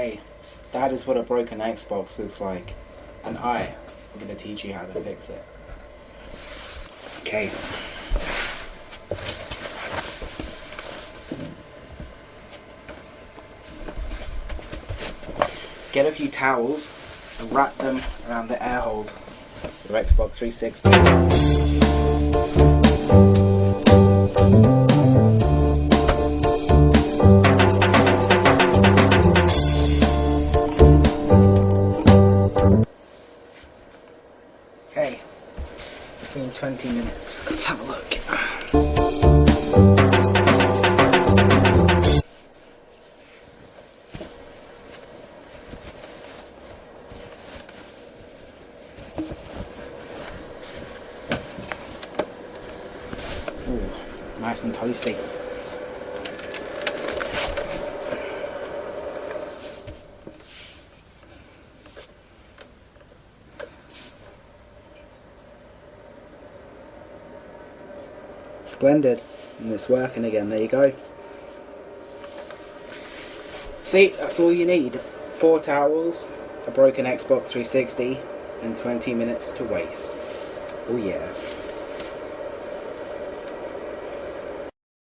Okay, that is what a broken Xbox looks like, and I'm going to teach you how to fix it. Okay. Get a few towels and wrap them around the air holes of your Xbox 360. Okay, it's been 20 minutes. Let's have a look. Ooh, nice and toasty. Splendid, and it's working again. There you go. See, that's all you need. 4 towels, a broken Xbox 360, and 20 minutes to waste. Oh yeah.